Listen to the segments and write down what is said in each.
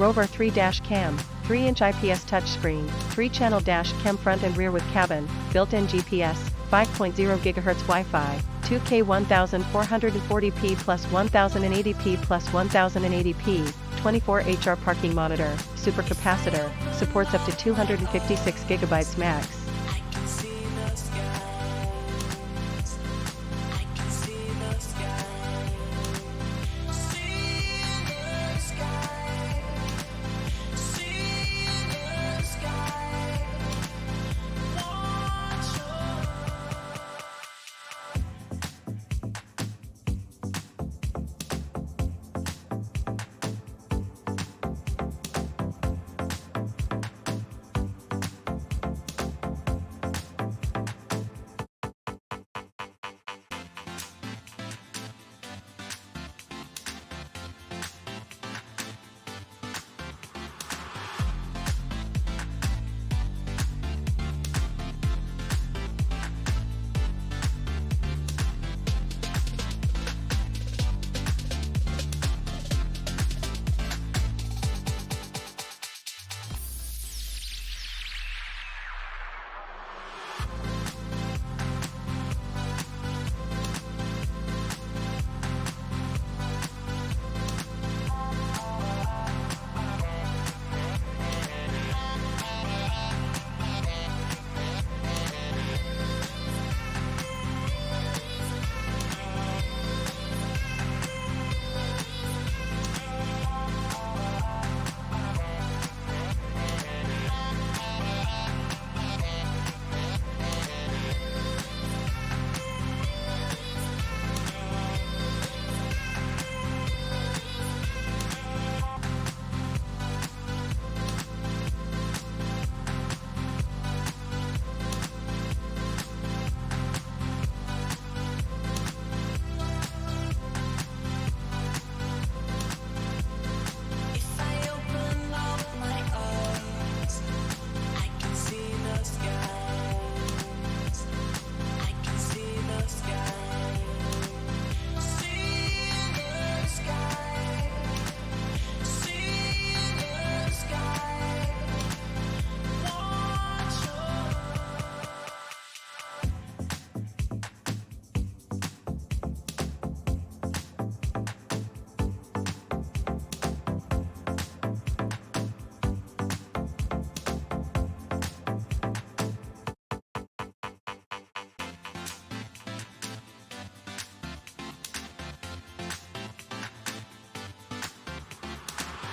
ROVE R3 dash cam, 3-inch IPS touch screen, 3-channel dash cam front and rear with cabin, built-in GPS, 5.0 GHz Wi-Fi, 2K 1440p plus 1080p plus 1080p, 24 HR parking monitor, supercapacitor, supports up to 256 GB max.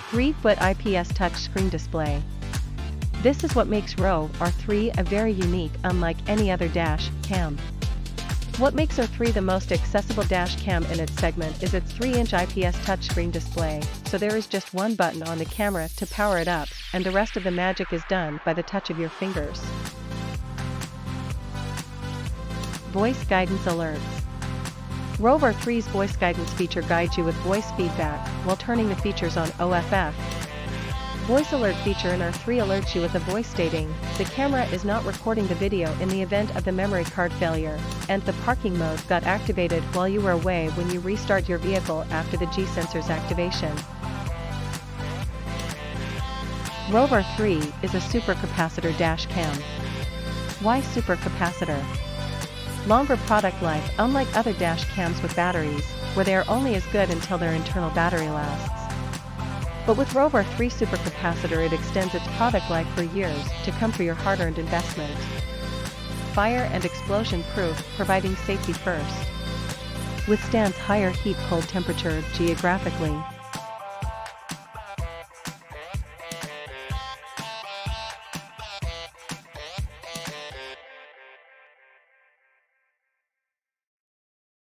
Three-foot IPS touch screen display. This is what makes ROVE R3 a very unique, unlike any other dash cam. What makes R3 the most accessible dash cam in its segment is its 3-inch IPS touchscreen display, so there is just one button on the camera to power it up, and the rest of the magic is done by the touch of your fingers. Voice guidance alerts. ROVE R3's voice guidance feature guides you with voice feedback while turning the features on OFF. Voice alert feature in R3 alerts you with a voice stating, the camera is not recording the video in the event of the memory card failure, and the parking mode got activated while you were away when you restart your vehicle after the G-sensor's activation. ROVE R3 is a supercapacitor dash cam. Why supercapacitor? Longer product life unlike other dash cams with batteries, where they are only as good until their internal battery lasts. But with ROVE R3 Supercapacitor it extends its product life for years to come for your hard-earned investment. Fire and explosion proof, providing safety first. Withstands higher heat-cold temperature geographically.